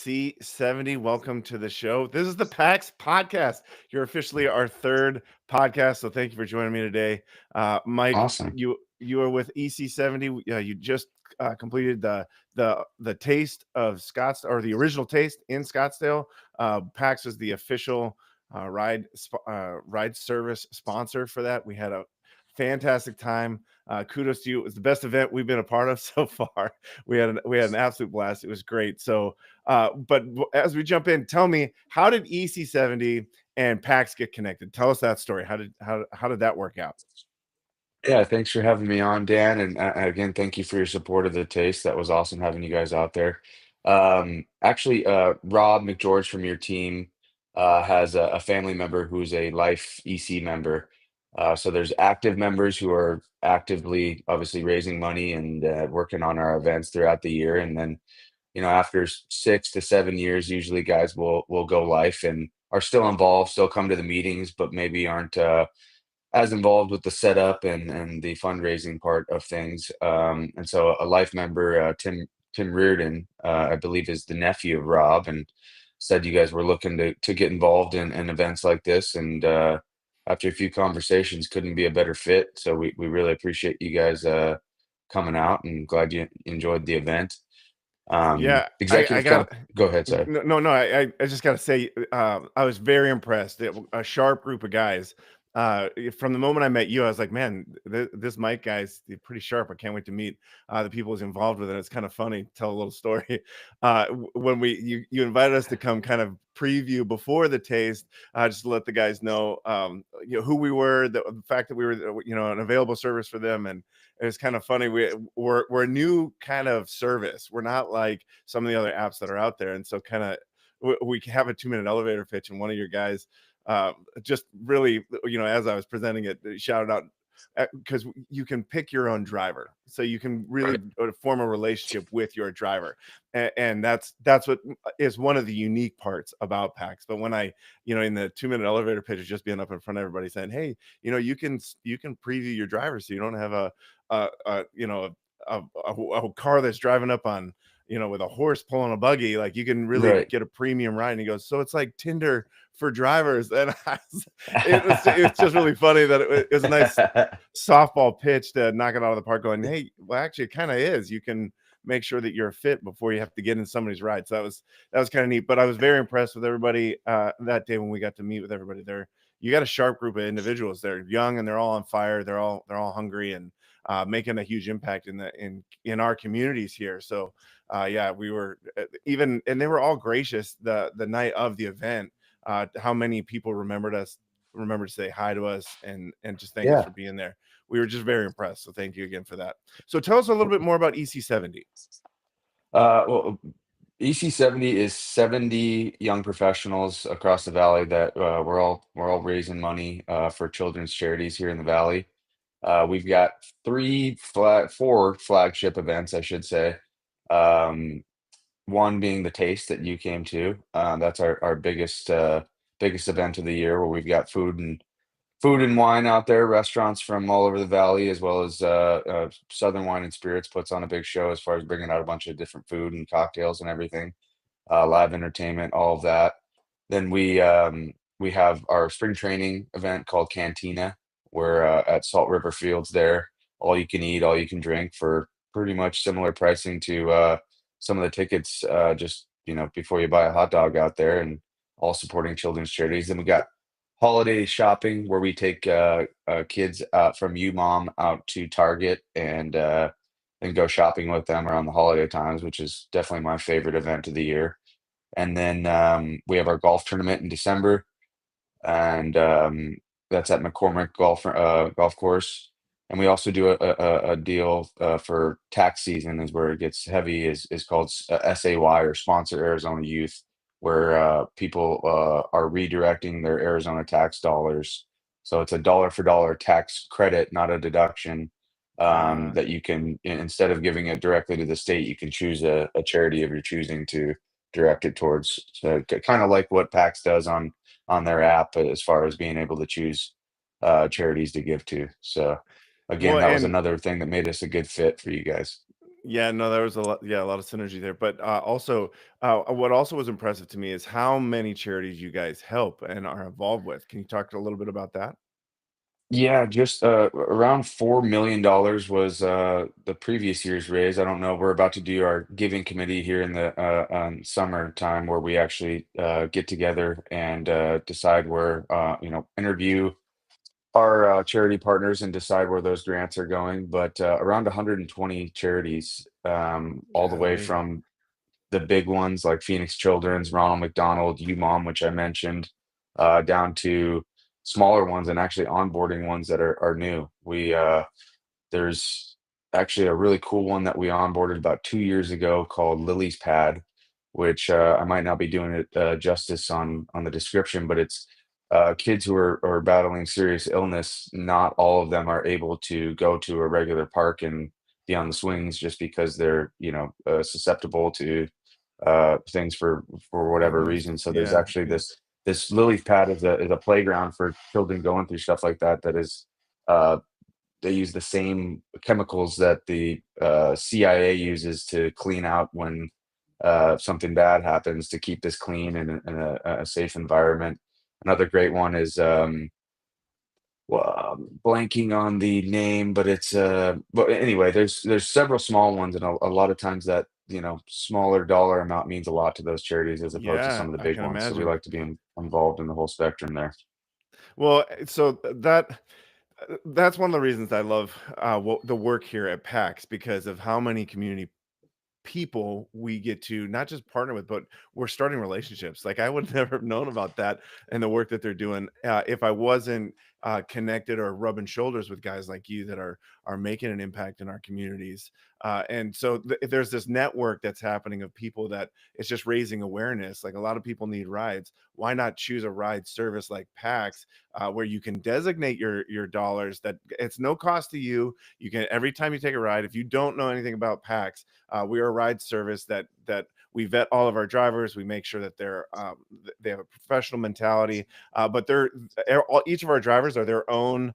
EC70. Welcome to the show. This is the PAX podcast. You're officially our third podcast, so thank you for joining me today. Mike, Awesome. you are with EC70. You just completed the taste of Scotts, or the original taste in Scottsdale. PAX is the official ride service sponsor for that. We had a fantastic time. Kudos to you. It was the best event we've been a part of so far. We had an absolute blast. It was great. So, but as we jump in, tell me, how did EC70 and PAX get connected? Tell us that story. How did that work out? Yeah, thanks for having me on, Dan. And again, thank you for your support of the taste. That was awesome having you guys out there. Actually, Rob McGeorge from your team has a family member who's a Life EC member. So there's active members who are actively, obviously, raising money and working on our events throughout the year. And then, after 6 to 7 years, usually guys will go Life and are still involved, still come to the meetings, but maybe aren't. As involved with the setup and the fundraising part of things. And so a Life member, Tim Reardon, I believe is the nephew of Rob, and said you guys were looking to get involved in events like this. And after a few conversations, couldn't be a better fit. So we really appreciate you guys coming out, and glad you enjoyed the event. Yeah, I Executive got go ahead, sorry. no. I just got to say, I was very impressed. A sharp group of guys. From the moment I met you, I was like, man, this Mike guy's pretty sharp. I can't wait to meet the people who's involved with it. It's kind of funny. Tell a little story. When you invited us to come kind of preview before the taste, just to let the guys know, who we were, the fact that we were, an available service for them, and it was kind of funny. We're a new kind of service. We're not like some of the other apps that are out there, and so kind of we have a 2-minute elevator pitch, and one of your guys just really, as I was presenting it, shouted out, because you can pick your own driver, so you can really Right. form a relationship with your driver, and that's what is one of the unique parts about PAX. But when I, in the 2-minute elevator pitch, just being up in front of everybody saying, hey, you can preview your driver, so you don't have a car that's driving up on, with a horse pulling a buggy. Like, you can really Right. get a premium ride. And he goes, so it's like Tinder for drivers. And it's just really funny that it was a nice softball pitch to knock it out of the park, going, hey, well, actually, it kind of is. You can make sure that you're a fit before you have to get in somebody's ride. So that was kind of neat. But I was very impressed with everybody that day when we got to meet with everybody there. You got a sharp group of individuals. They're young and they're all on fire. They're all hungry, and making a huge impact in our communities here. So yeah, we were even, and they were all gracious the night of the event. How many people remember to say hi to us and just thank us Yeah. for being there. We were just very impressed. So thank you again for that. So tell us a little bit more about EC70. Well, EC70 is 70 young professionals across the valley that we're all raising money for children's charities here in the valley. We've got four flagship events, I should say. Um, One being the taste that you came to. That's our biggest event of the year, where we've got food and wine out there, restaurants from all over the valley, as well as Southern Wine and Spirits puts on a big show as far as bringing out a bunch of different food and cocktails and everything, live entertainment, all of that. Then we have our spring training event called Cantina, where at Salt River Fields there, all you can eat, all you can drink for pretty much similar pricing to some of the tickets, just before you buy a hot dog out there, and all supporting children's charities. Then we got holiday shopping, where we take kids from UMOM out to Target and go shopping with them around the holiday times, which is definitely my favorite event of the year. And then we have our golf tournament in December, and that's at McCormick Golf Course. And we also do a deal for tax season, is where it gets heavy, is called SAY, or Sponsor Arizona Youth, where people are redirecting their Arizona tax dollars. So it's a dollar for dollar tax credit, not a deduction. Uh, That you can, instead of giving it directly to the state, you can choose a charity of your choosing to direct it towards. So kind of like what PAX does on their app, as far as being able to choose charities to give to. So again, well, that was and another thing that made us a good fit for you guys. Yeah, no, there was a lot, yeah, a lot of synergy there. But also, what also was impressive to me is how many charities you guys help and are involved with. Can you talk a little bit about that? Yeah, just around $4 million was the previous year's raise. I don't know. We're about to do our giving committee here in the summertime, where we actually get together and decide where interview our charity partners and decide where those grants are going. But around 120 charities, all the way Golly. from the big ones like Phoenix Children's, Ronald McDonald, UMOM, which I mentioned, down to smaller ones and actually onboarding ones that are new. There's actually a really cool one that we onboarded about 2 years ago called Lily's Pad, which I might not be doing it justice on the description, but it's kids who are battling serious illness. Not all of them are able to go to a regular park and be on the swings just because they're susceptible to things for whatever Illness. reason. So there's Yeah, actually yeah. this Lily's Pad is a playground for children going through stuff like that. That is uh, they use the same chemicals that the CIA uses to clean out when something bad happens, to keep this clean and in a safe environment. Another great one is well, I'm blanking on the name, but it's but anyway, there's several small ones, and a lot of times that smaller dollar amount means a lot to those charities as opposed to some Yeah, of the I big can ones. So we imagine. like to be involved in the whole spectrum there. Well, so that's one of the reasons I love the work here at PAX because of how many community people we get to not just partner with, but we're starting relationships. Like I would never have known about that and the work that they're doing if I wasn't connected or rubbing shoulders with guys like you that are making an impact in our communities. And so there's this network that's happening of people that it's just raising awareness. Like a lot of people need rides. Why not choose a ride service like PAX, where you can designate your dollars? That it's no cost to you. You can every time you take a ride. If you don't know anything about PAX, we are a ride service that we vet all of our drivers. We make sure that they have a professional mentality, but each of our drivers are their own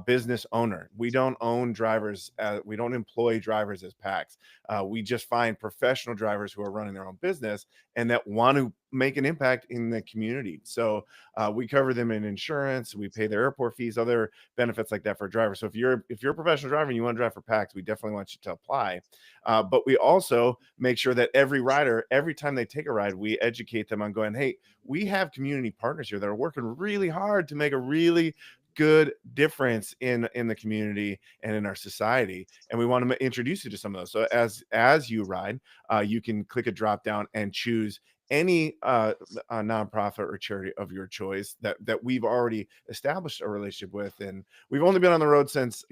business owner. We don't own drivers. We don't employ drivers as packs. We just find professional drivers who are running their own business and that want to make an impact in the community. So we cover them in insurance. We pay their airport fees, other benefits like that for drivers. So if you're a professional driver and you want to drive for PAX, we definitely want you to apply. But we also make sure that every rider, every time they take a ride, we educate them on going, hey, we have community partners here that are working really hard to make a really good difference in the community and in our society, and we want to introduce you to some of those. So as you ride, you can click a drop down and choose any nonprofit or charity of your choice that we've already established a relationship with. And we've only been on the road since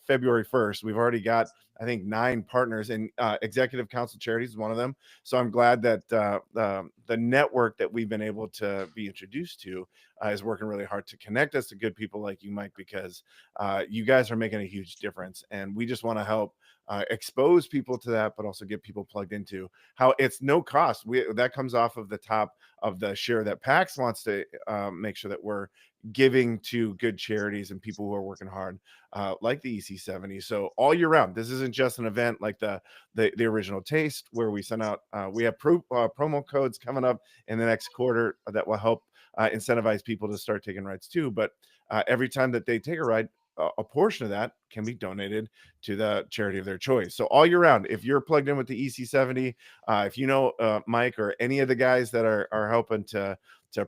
February 1st. We've already got, I think, 9 partners, and Executive Council Charities is one of them. So I'm glad that the network that we've been able to be introduced to is working really hard to connect us to good people like you, Mike, because you guys are making a huge difference, and we just want to help expose people to that, but also get people plugged into how it's no cost. That comes off of the top of the share that PAX wants to make sure that we're giving to good charities and people who are working hard, like the EC70. So all year round, this isn't just an event like the original Taste, where we send out. We have promo codes coming up in the next quarter that will help incentivize people to start taking rides too. But every time that they take a ride, a portion of that can be donated to the charity of their choice. So all year round, if you're plugged in with the EC70, if you know Mike or any of the guys that are helping to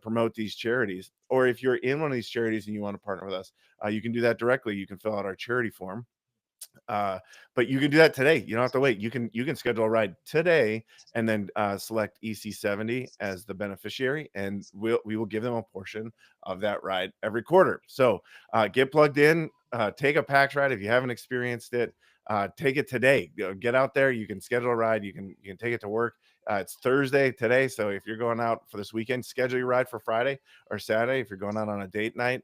promote these charities, or if you're in one of these charities and you want to partner with us, you can do that directly. You can fill out our charity form, uh, but you can do that today. You don't have to wait. You can schedule a ride today and then select EC70 as the beneficiary, and we will give them a portion of that ride every quarter. So get plugged in, take a PAX ride if you haven't experienced it. Take it today. Get out there. You can schedule a ride. You can take it to work. It's Thursday today, so if you're going out for this weekend, schedule your ride for Friday or Saturday. If you're going out on a date night,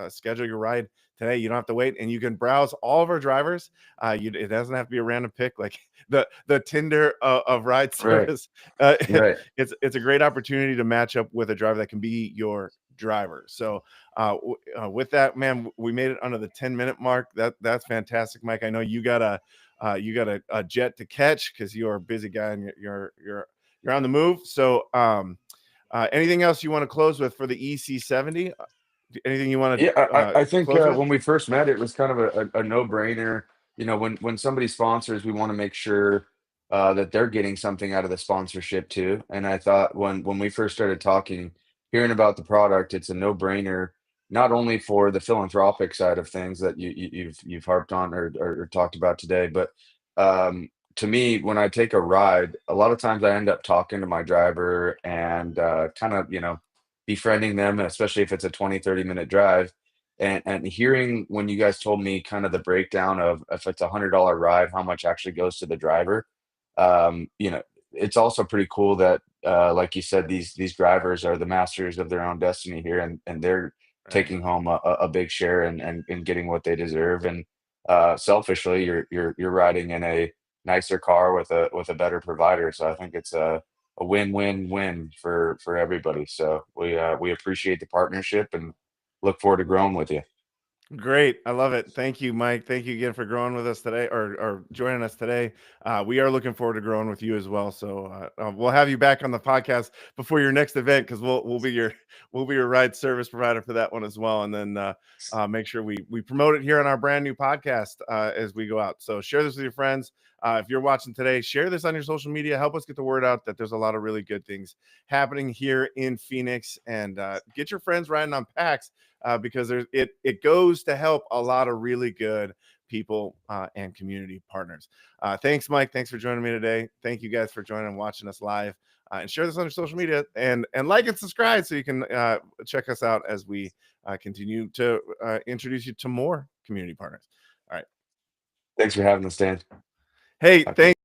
schedule your ride today. You don't have to wait, and you can browse all of our drivers. It doesn't have to be a random pick like the Tinder of ride Right, service. right. It's a great opportunity to match up with a driver that can be your driver. So with that, man, we made it under the 10-minute mark. That's fantastic, Mike. I know you got you got a jet to catch because you're a busy guy and you're on the move. So, anything else you want to close with for the EC70? Anything you want Yeah, to I think close with? when we first met, it was kind of a no-brainer. You know, when somebody sponsors, we want to make sure that they're getting something out of the sponsorship too. And I thought when we first started talking, hearing about the product, it's a no-brainer, not only for the philanthropic side of things that you've harped on or talked about today, but to me, when I take a ride, a lot of times I end up talking to my driver and kind of, befriending them, especially if it's a 20-30 minute drive. And hearing when you guys told me kind of the breakdown of if it's $100 ride, how much actually goes to the driver. You know, it's also pretty cool that like you said, these drivers are the masters of their own destiny here, and they're Right. taking home a big share and getting what they deserve. And selfishly, you're riding in a nicer car with a better provider. So I think it's a win-win-win for everybody. So we appreciate the partnership and look forward to growing with you. Great. I love it. Thank you, Mike. Thank you again for growing with us today or joining us today. We are looking forward to growing with you as well. So we'll have you back on the podcast before your next event because we'll be your ride service provider for that one as well. And then make sure we promote it here on our brand new podcast as we go out. So share this with your friends. If you're watching today, share this on your social media. Help us get the word out that there's a lot of really good things happening here in Phoenix. And get your friends riding on PAX because it goes to help a lot of really good people and community partners. Thanks, Mike. Thanks for joining me today. Thank you guys for joining and watching us live. And share this on your social media and like and subscribe so you can check us out as we continue to introduce you to more community partners. All right. Thanks for having us, Dan. Hey, Talk to you. thanks.